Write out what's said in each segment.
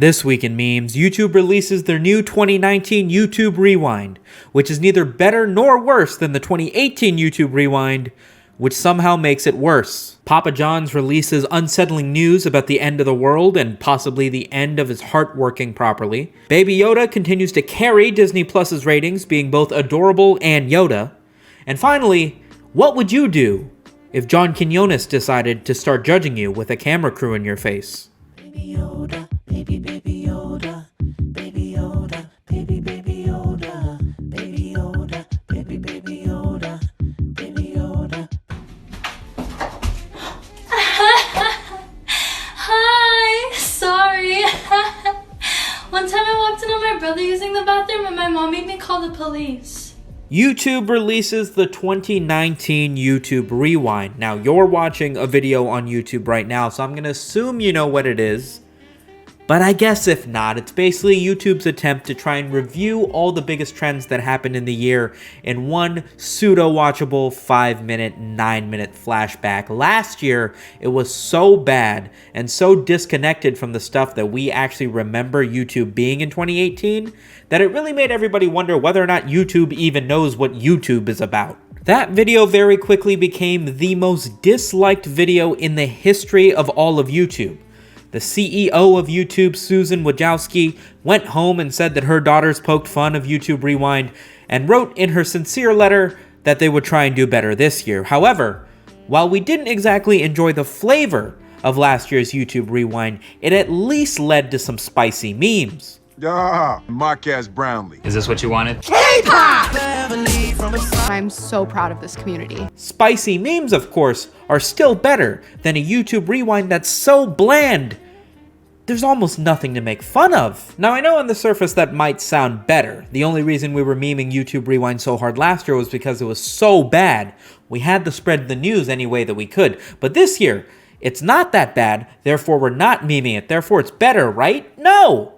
This week in memes, YouTube releases their new 2019 YouTube Rewind, which is neither better nor worse than the 2018 YouTube Rewind, which somehow makes it worse. Papa John's releases unsettling news about the end of the world and possibly the end of his heart working properly. Baby Yoda continues to carry Disney Plus's ratings, being both adorable and Yoda. And finally, what would you do if John Quinones decided to start judging you with a camera crew in your face? Baby Yoda, baby Yoda, baby Yoda, baby Yoda, baby Yoda, baby Yoda, baby Yoda. Hi, sorry. One time I walked in on my brother using the bathroom and my mom made me call the police. YouTube releases the 2019 YouTube Rewind. Now, you're watching a video on YouTube right now, so I'm going to assume you know what it is. But I guess if not, it's basically YouTube's attempt to try and review all the biggest trends that happened in the year in one pseudo-watchable 5-minute, 9-minute flashback. Last year, it was so bad and so disconnected from the stuff that we actually remember YouTube being in 2018 that it really made everybody wonder whether or not YouTube even knows what YouTube is about. That video very quickly became the most disliked video in the history of all of YouTube. The CEO of YouTube, Susan Wojcicki, went home and said that her daughters poked fun of YouTube Rewind and wrote in her sincere letter that they would try and do better this year. However, while we didn't exactly enjoy the flavor of last year's YouTube Rewind, it at least led to some spicy memes. Marquez Brownlee. Is this what you wanted? I'm so proud of this community. Spicy memes, of course, are still better than a YouTube Rewind that's so bland there's almost nothing to make fun of. Now, I know on the surface that might sound better. The only reason we were memeing YouTube Rewind so hard last year was because it was so bad. We had to spread the news any way that we could. But this year, it's not that bad, therefore we're not memeing it, therefore it's better, right? No!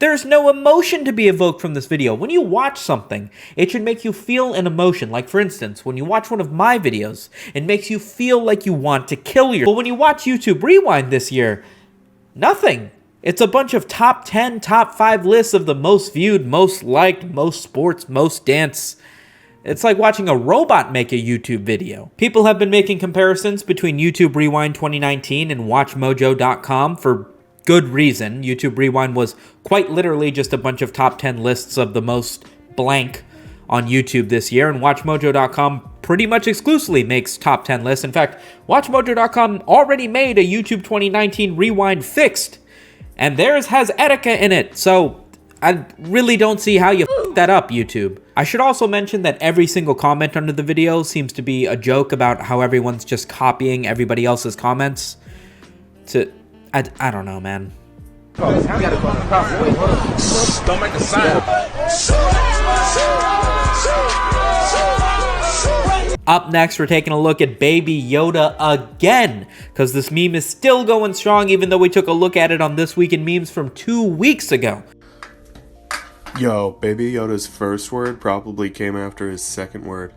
There's no emotion to be evoked from this video. When you watch something, it should make you feel an emotion. Like, for instance, when you watch one of my videos, it makes you feel like you want to kill yourself. But when you watch YouTube Rewind this year, nothing. It's a bunch of top 10, top 5 lists of the most viewed, most liked, most sports, most dance. It's like watching a robot make a YouTube video. People have been making comparisons between YouTube Rewind 2019 and WatchMojo.com for good reason. YouTube Rewind was quite literally just a bunch of top 10 lists of the most blank on YouTube this year, and WatchMojo.com pretty much exclusively makes top 10 lists. In fact, WatchMojo.com already made a YouTube 2019 Rewind fixed, and theirs has Etika in it, so I really don't see how you f*** that up, YouTube. I should also mention that every single comment under the video seems to be a joke about how everyone's just copying everybody else's comments to... I don't know, man. Don't make a sign. Up next, we're taking a look at Baby Yoda again, because this meme is still going strong, even though we took a look at it on This Week in Memes from 2 weeks ago. Yo, Baby Yoda's first word probably came after his second word.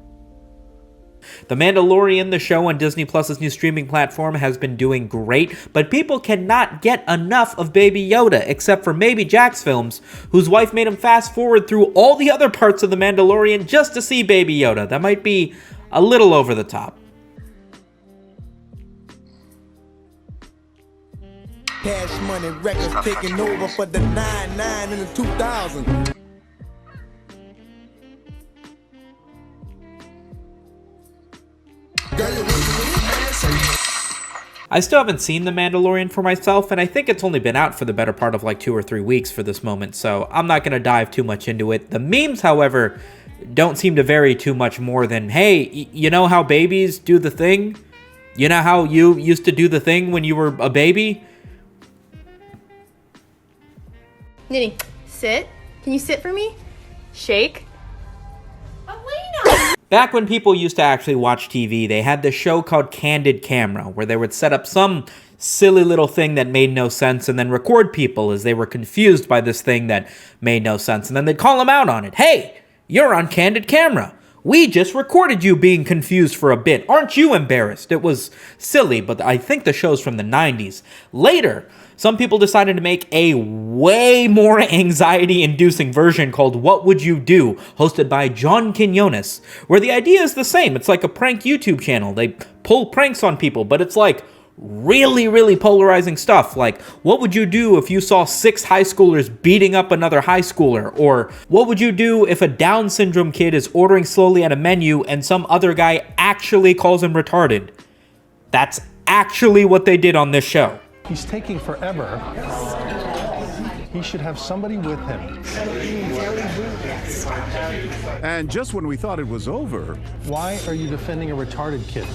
The Mandalorian, the show on Disney Plus's new streaming platform, has been doing great, but people cannot get enough of Baby Yoda, except for maybe Jack's Films, whose wife made him fast forward through all the other parts of The Mandalorian just to see Baby Yoda. That might be a little over the top. Cash Money Records taking over for the 99 in the 2000. I still haven't seen The Mandalorian for myself, and I think it's only been out for the better part of like 2 or 3 weeks for this moment, so I'm not going to dive too much into it. The memes, however, don't seem to vary too much more than, hey, you know how babies do the thing? You know how you used to do the thing when you were a baby? Nitty, sit. Can you sit for me? Shake. Back when people used to actually watch TV, they had this show called Candid Camera, where they would set up some silly little thing that made no sense and then record people as they were confused by this thing that made no sense. And then they'd call them out on it. Hey, you're on Candid Camera. We just recorded you being confused for a bit. Aren't you embarrassed? It was silly, but I think the show's from the 90s. Later, some people decided to make a way more anxiety-inducing version called What Would You Do?, hosted by John Quinones, where the idea is the same. It's like a prank YouTube channel. They pull pranks on people, but it's like really, really polarizing stuff. Like, what would you do if you saw 6 high schoolers beating up another high schooler? Or what would you do if a Down syndrome kid is ordering slowly at a menu and some other guy actually calls him retarded? That's actually what they did on this show. He's taking forever. He should have somebody with him. And just when we thought it was over... Why are you defending a retarded kid?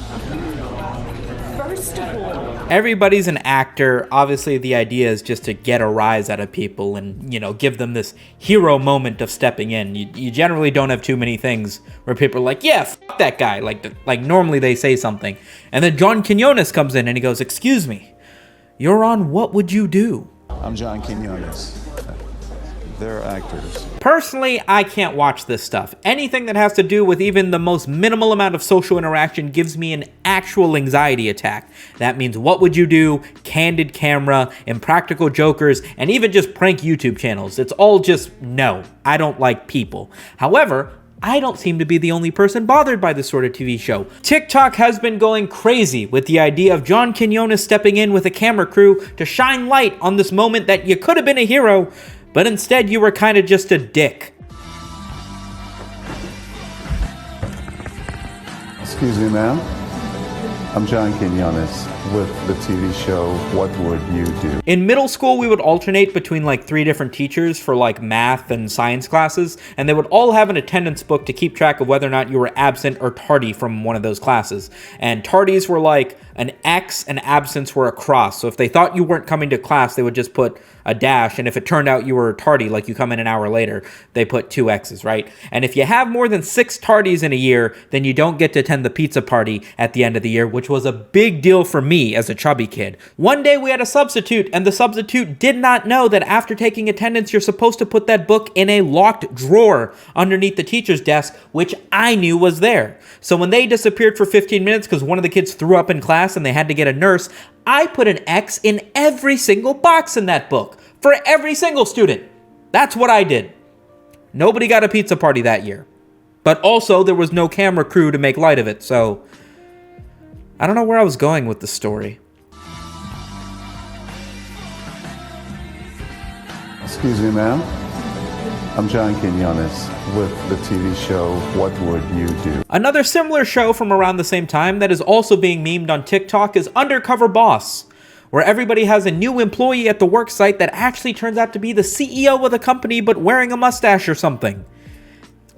First of all, Everybody's an actor. Obviously, the idea is just to get a rise out of people and, you know, give them this hero moment of stepping in. You generally don't have too many things where people are like, yeah, fuck that guy. Like normally they say something. And then John Quinones comes in and he goes, excuse me, you're on What Would You Do? I'm John Quinones. They're actors. Personally, I can't watch this stuff. Anything that has to do with even the most minimal amount of social interaction gives me an actual anxiety attack. That means What Would You Do?, Candid Camera, Impractical Jokers, and even just prank YouTube channels. It's all just no. I don't like people. However, I don't seem to be the only person bothered by this sort of TV show. TikTok has been going crazy with the idea of John Quinones stepping in with a camera crew to shine light on this moment that you could have been a hero, but instead you were kind of just a dick. Excuse me, ma'am. I'm John Quinones with the TV show What Would You Do? In middle school, we would alternate between like 3 different teachers for like math and science classes, and they would all have an attendance book to keep track of whether or not you were absent or tardy from one of those classes. And tardies were like an X and absence were a cross. So if they thought you weren't coming to class, they would just put a dash, and if it turned out you were tardy, like you come in an hour later, they put 2 X's, right? And if you have more than 6 tardies in a year, then you don't get to attend the pizza party at the end of the year, which was a big deal for me as a chubby kid. One day we had a substitute, and the substitute did not know that after taking attendance, you're supposed to put that book in a locked drawer underneath the teacher's desk, which I knew was there. So when they disappeared for 15 minutes because one of the kids threw up in class and they had to get a nurse, I put an X in every single box in that book for every single student. That's what I did. Nobody got a pizza party that year. But also, there was no camera crew to make light of it, so I don't know where I was going with the story. Excuse me, ma'am. I'm John Quinones with the TV show What Would You Do? Another similar show from around the same time that is also being memed on TikTok is Undercover Boss, where everybody has a new employee at the work site that actually turns out to be the CEO of the company but wearing a mustache or something.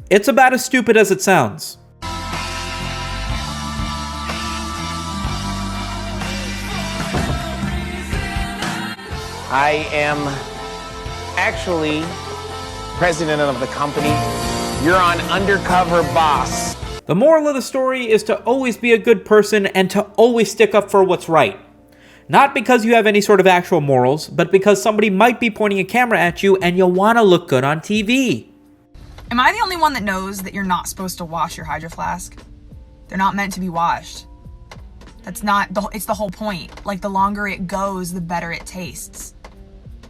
It's about as stupid as it sounds. I am actually president of the company. You're on Undercover Boss. The moral of the story is to always be a good person and to always stick up for what's right. Not because you have any sort of actual morals, but because somebody might be pointing a camera at you and you want to look good on TV. Am I the only one that knows that you're not supposed to wash your Hydro Flask? They're not meant to be washed. It's the whole point. Like, the longer it goes, the better it tastes.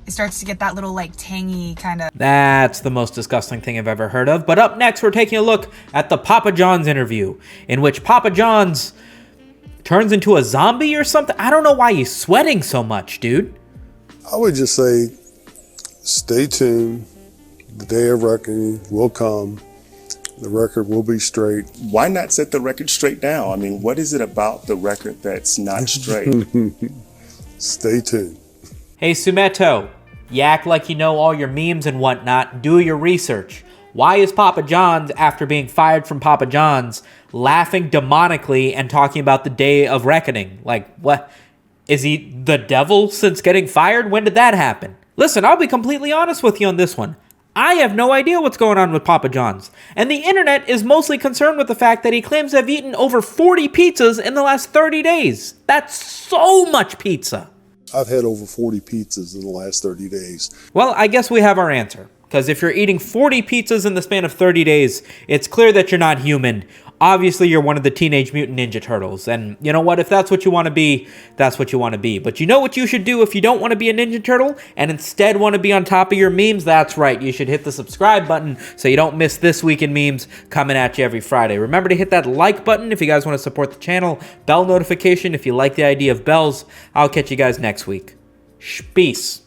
It starts to get that little, like, tangy kind of... That's the most disgusting thing I've ever heard of. But up next, we're taking a look at the Papa John's interview, in which Papa John's turns into a zombie or something. I don't know why he's sweating so much, dude. I would just say, stay tuned. The day of reckoning will come. The record will be straight. Why not set the record straight now? I mean, what is it about the record that's not straight? Stay tuned. Hey, Sumito, you act like you know all your memes and whatnot. Do your research. Why is Papa John's, after being fired from Papa John's, laughing demonically and talking about the day of reckoning? Like, what? Is he the devil since getting fired? When did that happen? Listen, I'll be completely honest with you on this one. I have no idea what's going on with Papa John's, and the internet is mostly concerned with the fact that he claims to have eaten over 40 pizzas in the last 30 days. That's so much pizza. I've had over 40 pizzas in the last 30 days. Well, I guess we have our answer, because if you're eating 40 pizzas in the span of 30 days, it's clear that you're not human. obviously you're one of the Teenage Mutant Ninja Turtles. And you know what? If that's what you want to be, that's what you want to be. But you know what you should do if you don't want to be a Ninja Turtle and instead want to be on top of your memes? That's right. You should hit the subscribe button so you don't miss This Week in Memes coming at you every Friday. Remember to hit that like button if you guys want to support the channel. Bell notification if you like the idea of bells. I'll catch you guys next week. Peace.